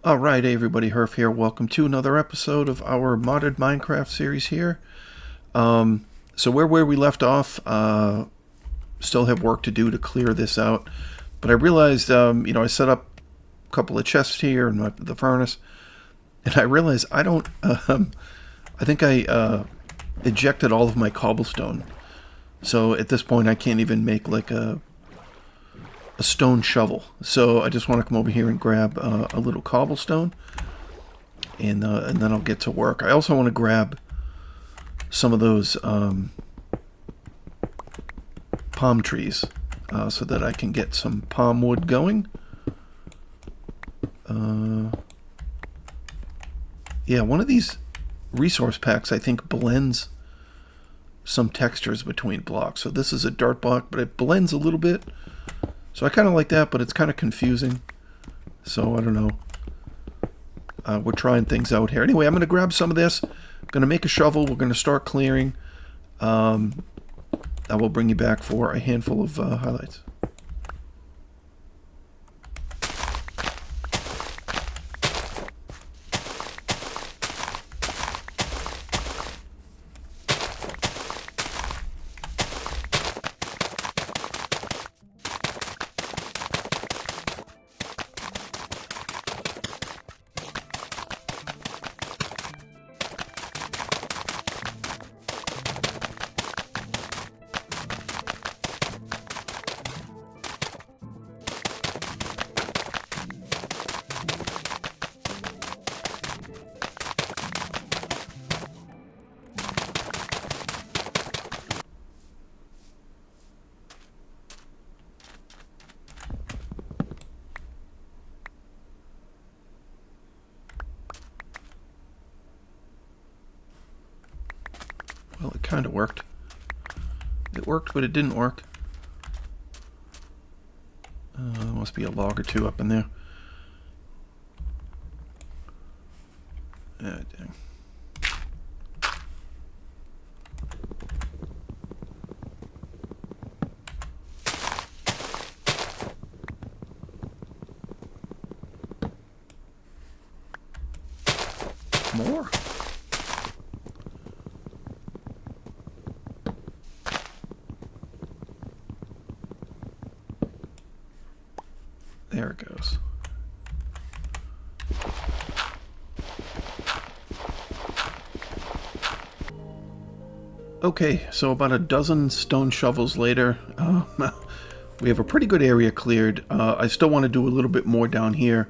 Alright, hey everybody, Hrph here. Welcome to another episode of our modded Minecraft series here. So where we left off, still have work to do to clear this out. But I realized, I set up a couple of chests here in the furnace, and I realized I don't, I think I ejected all of my cobblestone. So at this point I can't even make like a stone shovel. So I just want to come over here and grab a little cobblestone, and then I'll get to work. I also want to grab some of those palm trees so that I can get some palm wood going. Yeah, one of these resource packs I think blends some textures between blocks. So this is a dirt block, but it blends a little bit. So I kind of like that, but it's kind of confusing. So I don't know. We're trying things out here. Anyway, I'm going to grab some of this. I'm going to make a shovel. We're going to start clearing. I will bring you back for a handful of highlights. Well, it kind of worked. It worked, but it didn't work. There must be a log or two up in there. Ah, dang. More? There it goes. Okay, so about a dozen stone shovels later, we have a pretty good area cleared. I still want to do a little bit more down here,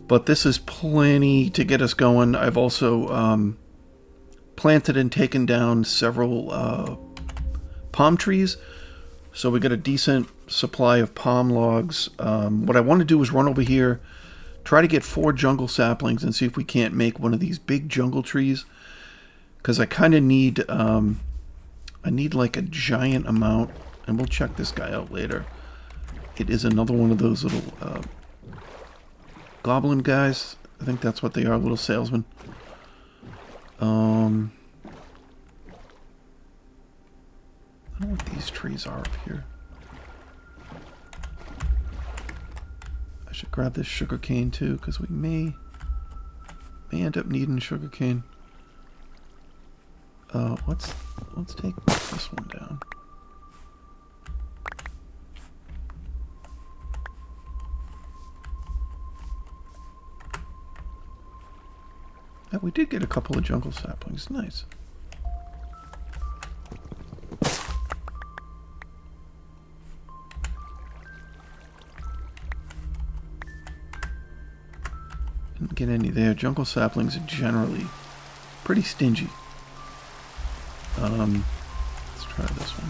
but this is plenty to get us going. I've also planted and taken down several palm trees, so we got a decent supply of palm logs. What I want to do is run over here, try to get 4 jungle saplings and see if we can't make one of these big jungle trees, because I kind of need I need like a giant amount, and we'll check this guy out later. It is another one of those little goblin guys. I think that's what they are, little salesmen. I don't know what these trees are up here. I should grab this sugar cane too, because we may end up needing sugar cane. Let's take this one down. Yeah, we did get a couple of jungle saplings. Nice. Didn't get any there. Jungle saplings are generally pretty stingy. Let's try this one.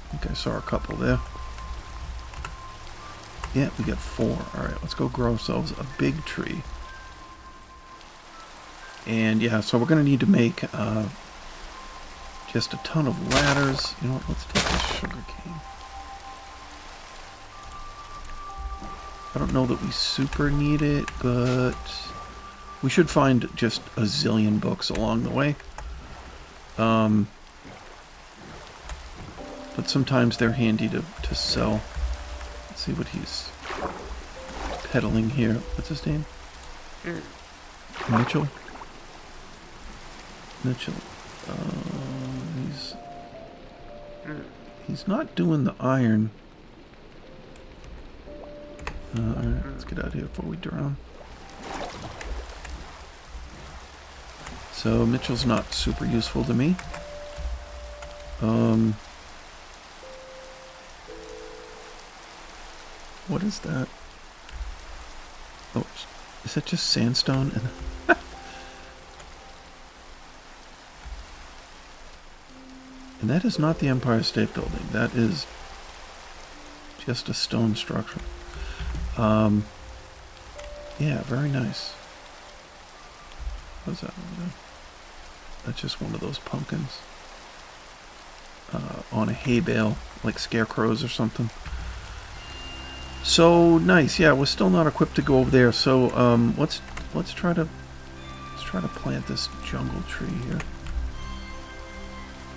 I think I saw a couple there. Yeah, we got 4. Alright, let's go grow ourselves a big tree. And yeah, so we're going to need to make just a ton of ladders. You know what, let's take this sugar cane. I don't know that we super need it, but we should find just a zillion books along the way. but sometimes they're handy to sell. Let's see what he's peddling here. What's his name? Mitchell? Mitchell. He's not doing the iron. Alright, let's get out of here before we drown. So Mitchell's not super useful to me. What is that? Oh, is that just sandstone? And that is not the Empire State Building. That is just a stone structure. Yeah, very nice. What's that over there? That's just one of those pumpkins. On a hay bale, like scarecrows or something. So nice. Yeah, we're still not equipped to go over there. So let's try to plant this jungle tree here.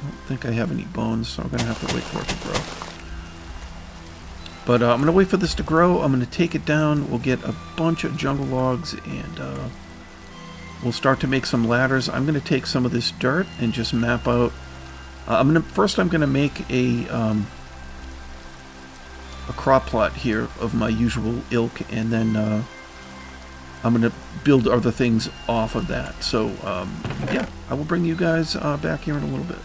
I don't think I have any bones, so I'm gonna have to wait for it to grow. But I'm gonna wait for this to grow. I'm gonna take it down. We'll get a bunch of jungle logs, and we'll start to make some ladders. I'm gonna take some of this dirt and just map out. First I'm gonna make a crop plot here of my usual ilk, and then I'm gonna build other things off of that. So yeah, I will bring you guys back here in a little bit.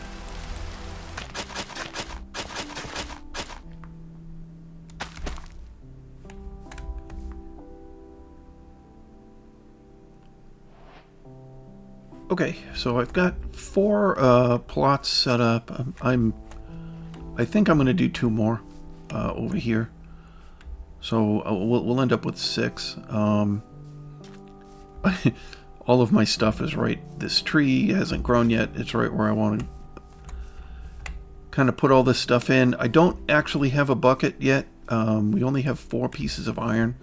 Okay, so I've got 4 plots set up. I think I'm going to do 2 more over here. So we'll end up with 6. All of my stuff is right. This tree hasn't grown yet. It's right where I want to kind of put all this stuff in. I don't actually have a bucket yet. We only have 4 pieces of iron.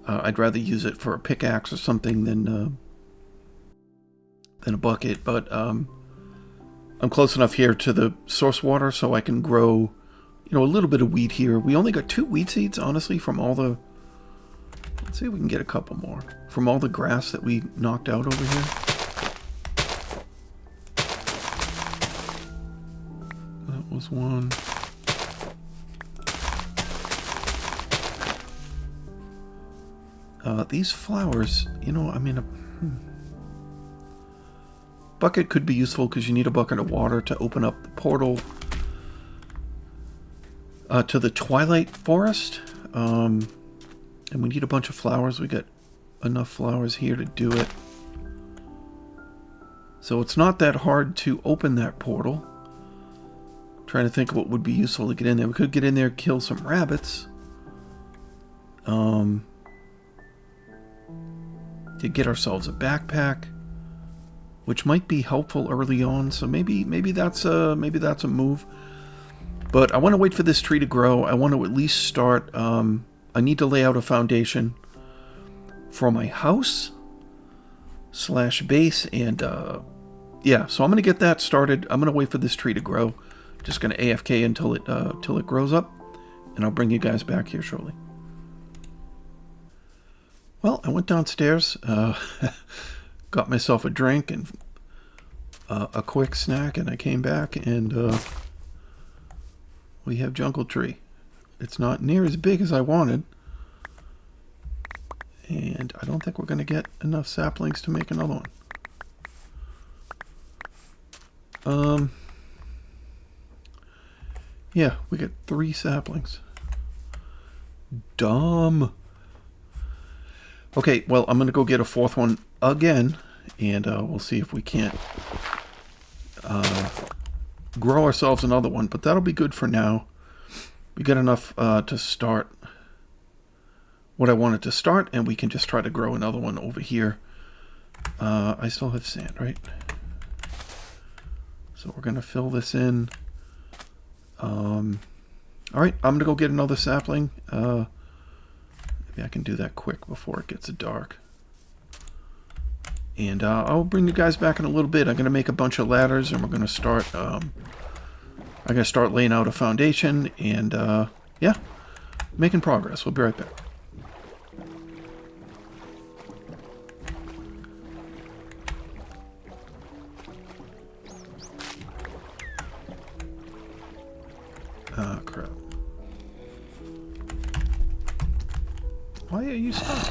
I'd rather use it for a pickaxe or something than a bucket, but I'm close enough here to the source water so I can grow, a little bit of wheat here. We only got 2 wheat seeds, honestly, from all the... Let's see if we can get a couple more. From all the grass that we knocked out over here. That was 1. These flowers, bucket could be useful because you need a bucket of water to open up the portal to the Twilight Forest. And we need a bunch of flowers. We got enough flowers here to do it. So it's not that hard to open that portal. I'm trying to think of what would be useful to get in there. We could get in there, kill some rabbits. To get ourselves a backpack, which might be helpful early on. So maybe that's a move. But I want to wait for this tree to grow. I want to at least start. I need to lay out a foundation for my house / base, and yeah. So I'm gonna get that started. I'm gonna wait for this tree to grow. Just gonna AFK until it grows up, and I'll bring you guys back here shortly. Well, I went downstairs, got myself a drink and a quick snack, and I came back, and we have jungle tree. It's not near as big as I wanted, and I don't think we're going to get enough saplings to make another one. Yeah, we get 3 saplings. Dumb. Okay, well, I'm going to go get a 4th one again, and we'll see if we can't grow ourselves another one, but that'll be good for now. We got enough to start what I wanted to start, and we can just try to grow another one over here. I still have sand, right? So we're going to fill this in. All right, I'm going to go get another sapling. Maybe I can do that quick before it gets dark. And I'll bring you guys back in a little bit. I'm going to make a bunch of ladders, and we're going to start I gotta start laying out a foundation, and yeah, making progress. We'll be right back. Ah, crap. Why are you stuck?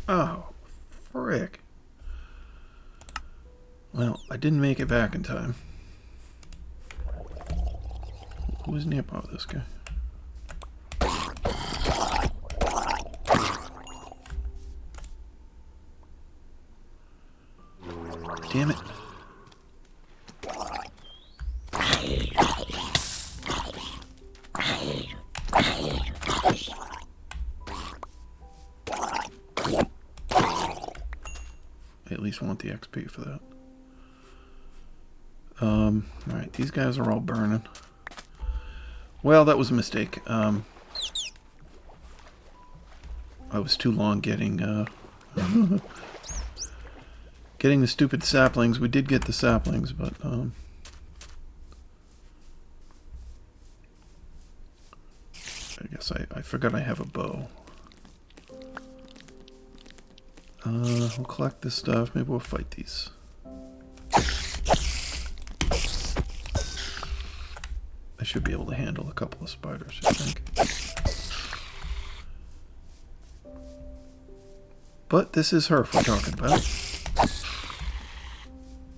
Oh, frick. Well, I didn't make it back in time. Who was nearby this guy? Damn it. I at least want the XP for that. Alright, these guys are all burning. Well, that was a mistake. I was too long getting, getting the stupid saplings. We did get the saplings, but, I guess I forgot I have a bow. We'll collect this stuff. Maybe we'll fight these. I should be able to handle a couple of spiders, I think. But this is Hrph we're talking about.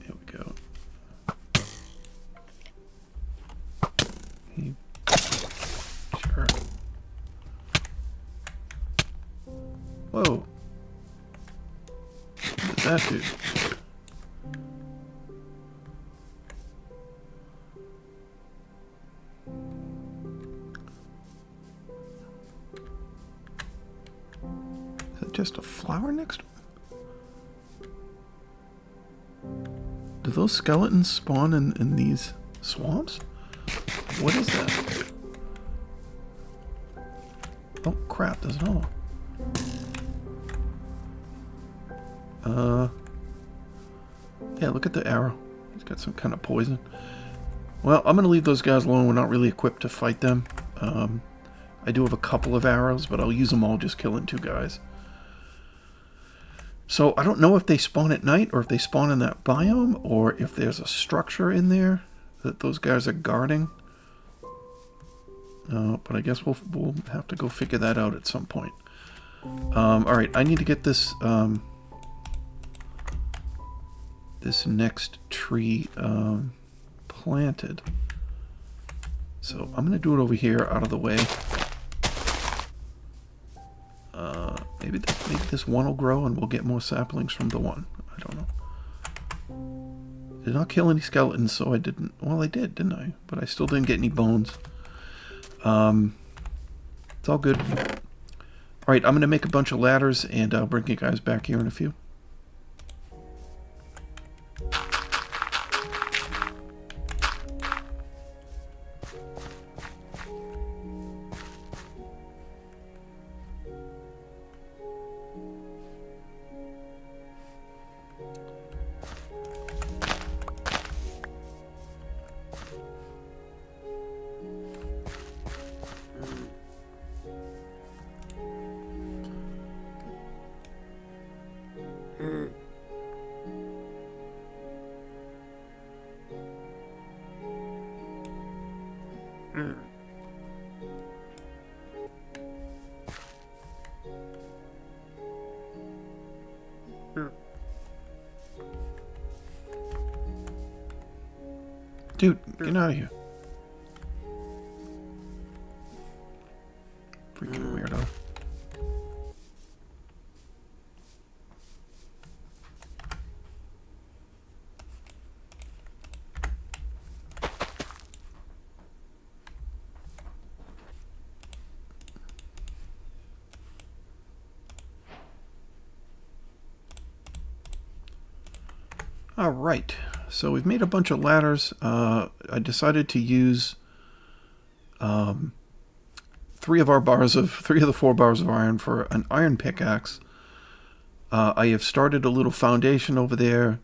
Here we go. Sure. Whoa. What did that do? Just a flower next to it? Do those skeletons spawn in these swamps? What is that? Oh crap, there's another one. Yeah, look at the arrow. He's got some kind of poison. Well, I'm gonna leave those guys alone. We're not really equipped to fight them. I do have a couple of arrows, but I'll use them all just killing two guys. So I don't know if they spawn at night or if they spawn in that biome or if there's a structure in there that those guys are guarding. But I guess we'll have to go figure that out at some point. Alright, I need to get this this next tree planted. So I'm going to do it over here out of the way. Maybe this one will grow and we'll get more saplings from the one. I don't know. Did not kill any skeletons, so I didn't... Well, I did, didn't I? But I still didn't get any bones. It's all good. Alright, I'm going to make a bunch of ladders and I'll bring you guys back here in a few. Dude, get out of here. Freaking weirdo. All right, so we've made a bunch of ladders. I decided to use 3 of the 4 bars of iron for an iron pickaxe. I have started a little foundation over there,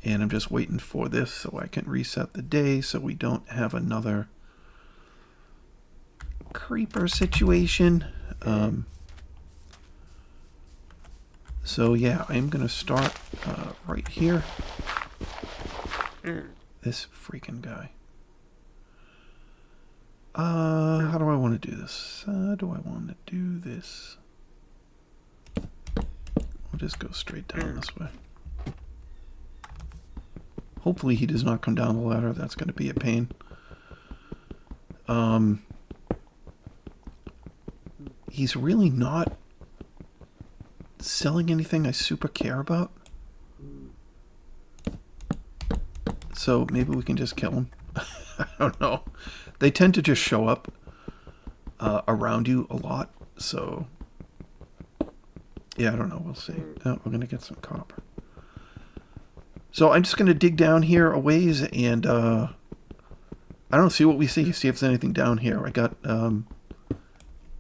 and I'm just waiting for this so I can reset the day so we don't have another creeper situation. So yeah, I'm gonna start right here. This freaking guy. How do I want to do this? We'll just go straight down this way. Hopefully he does not come down the ladder. That's going to be a pain. He's really not selling anything I super care about. So maybe we can just kill him. I don't know. They tend to just show up around you a lot. So yeah, I don't know. We'll see. Oh, we're going to get some copper. So I'm just going to dig down here a ways and I don't see what we see. See if there's anything down here. I got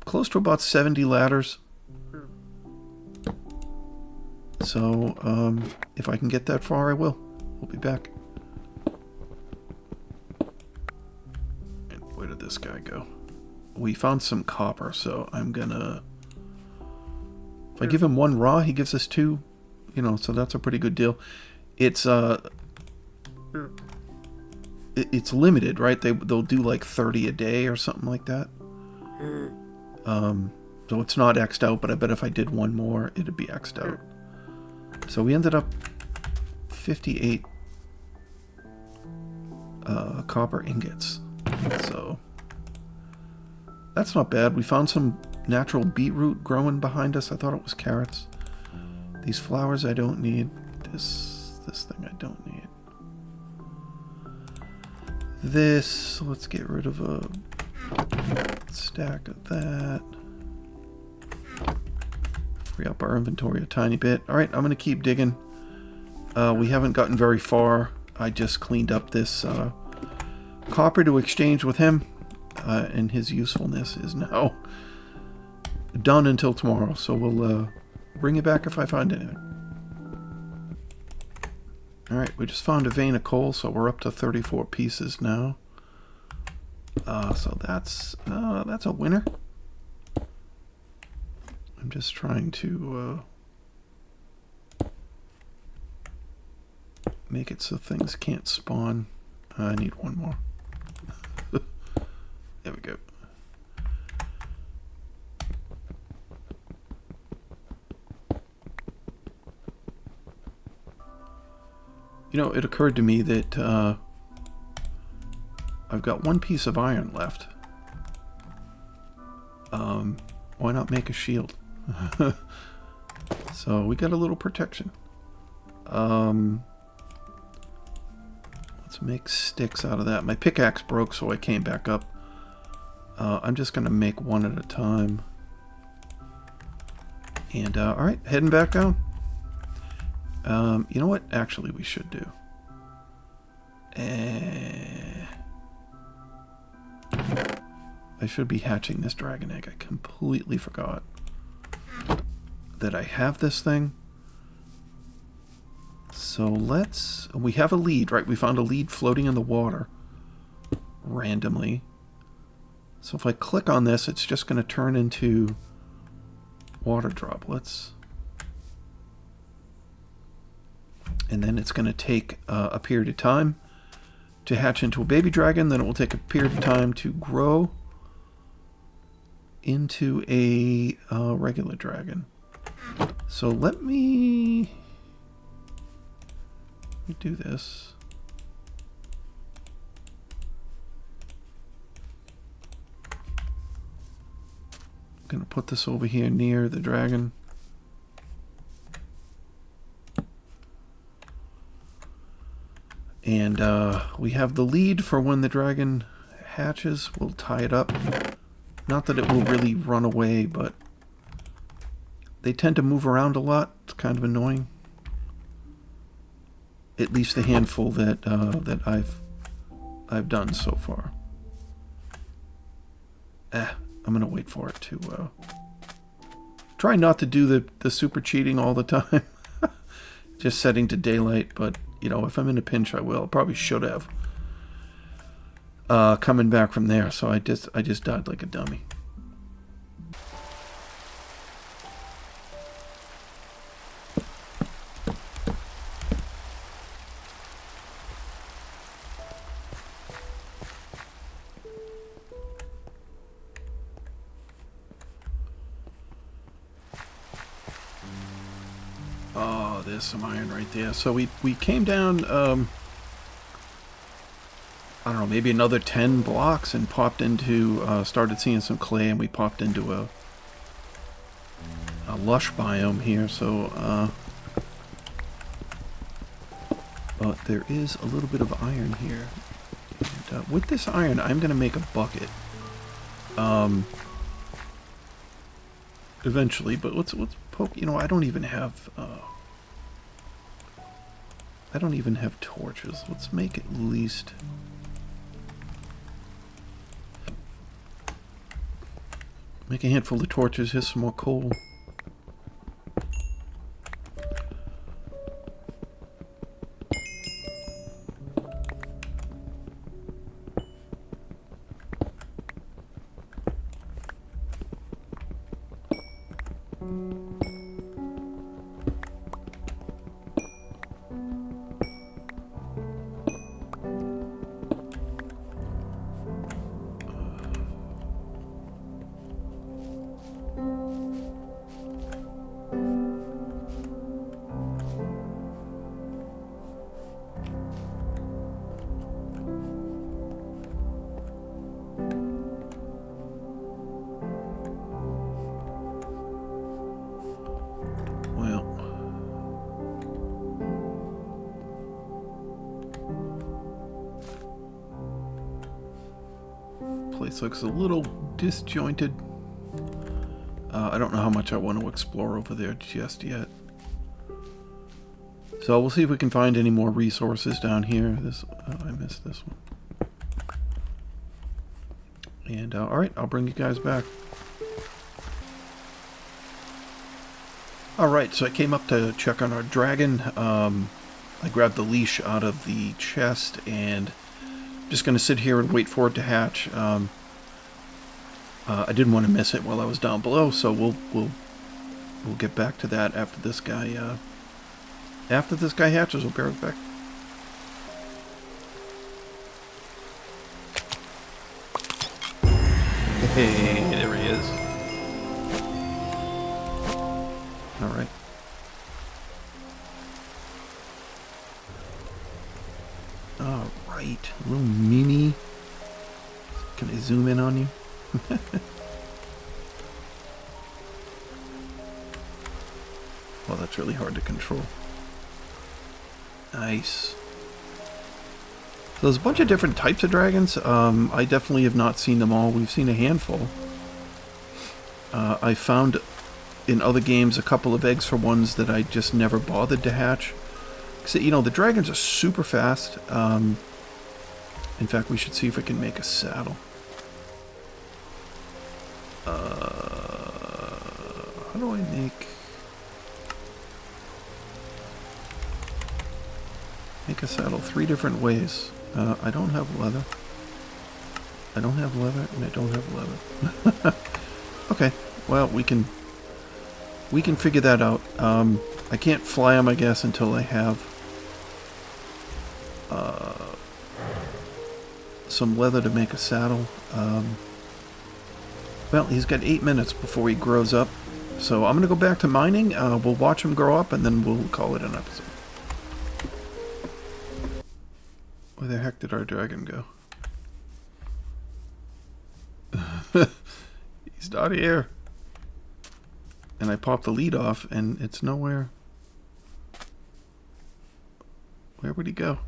close to about 70 ladders. So if I can get that far, I will. We'll be back. And where did this guy go? We found some copper, so I'm gonna... If I give him 1 raw, he gives us 2. You know, so that's a pretty good deal. It's it's limited, right? They'll do like 30 a day or something like that. So it's not X'd out, but I bet if I did 1 more, it'd be X'd out. So we ended up 58 copper ingots. So that's not bad. We found some natural beetroot growing behind us. I thought it was carrots. These flowers I don't need. This thing I don't need. This, let's get rid of a stack of that. Free up our inventory a tiny bit. Alright, I'm going to keep digging. We haven't gotten very far. I just cleaned up this copper to exchange with him. And his usefulness is now done until tomorrow. So we'll bring it back if I find anything. Alright, we just found a vein of coal, so we're up to 34 pieces now. So that's a winner. I'm just trying to make it so things can't spawn. I need 1 more. There we go. You know, it occurred to me that I've got 1 piece of iron left. Why not make a shield? So we got a little protection. Let's make sticks out of that. My pickaxe broke, so I came back up. I'm just going to make 1 at a time. And, alright, heading back down. You know what? Actually, we should do. I should be hatching this dragon egg. I completely forgot that I have this thing. So we have a lead, right? We found a lead floating in the water randomly. So if I click on this, it's just going to turn into water droplets. And then it's going to take a period of time to hatch into a baby dragon. Then it will take a period of time to grow into a regular dragon. So let me do this. I'm going to put this over here near the dragon. And we have the lead for when the dragon hatches. We'll tie it up. Not that it will really run away, but they tend to move around a lot. It's kind of annoying. at least the handful that that I've done so far. I'm gonna wait for it to try not to do the super cheating all the time. Just setting to daylight, but you know, if I'm in a pinch, I will. Probably should have. Coming back from there, so I just died like a dummy. Oh, there's some iron right there. So we came down, I don't know, maybe another 10 blocks and popped into, started seeing some clay, and we popped into a lush biome here. So, but there is a little bit of iron here. And, with this iron, I'm going to make a bucket. Eventually, but let's poke. You know, I don't even have torches. Let's make at least make a handful of torches. Here's some more coal. Place looks a little disjointed. I don't know how much I want to explore over there just yet. So we'll see if we can find any more resources down here. I missed this one. And alright, I'll bring you guys back. Alright, so I came up to check on our dragon. I grabbed the leash out of the chest and just going to sit here and wait for it to hatch. I didn't want to miss it while I was down below, so we'll get back to that after this guy hatches. We'll be right back. Hey, there he is. All right. All right, a little mini. Can I zoom in on you? Well, that's really hard to control. Nice. So there's a bunch of different types of dragons. I definitely have not seen them all. We've seen a handful. I found in other games a couple of eggs for ones that I just never bothered to hatch. So, you know, the dragons are super fast. In fact, we should see if we can make a saddle. How do I make a saddle? 3 different ways. I don't have leather. I don't have leather, and I don't have leather. Okay, well, we can figure that out. I can't fly them, I guess, until I have some leather to make a saddle. Well, he's got 8 minutes before he grows up, so I'm going to go back to mining. We'll watch him grow up, and then we'll call it an episode. Where the heck did our dragon go? He's not here. And I popped the lead off, and it's nowhere. Where would he go?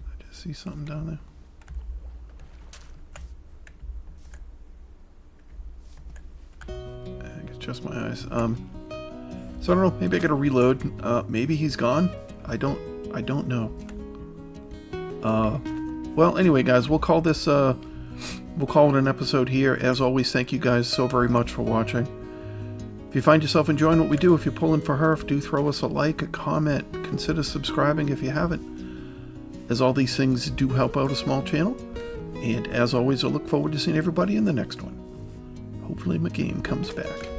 I just see something down there. I think it's just my eyes. So I don't know, maybe I gotta reload. Maybe he's gone. I don't know. Well, anyway, guys, we'll call this, we'll call it an episode here. As always, thank you guys so very much for watching. If you find yourself enjoying what we do, if you're pulling for Hrph, do throw us a like, a comment, consider subscribing if you haven't, as all these things do help out a small channel. And as always, I look forward to seeing everybody in the next one. Hopefully my game comes back.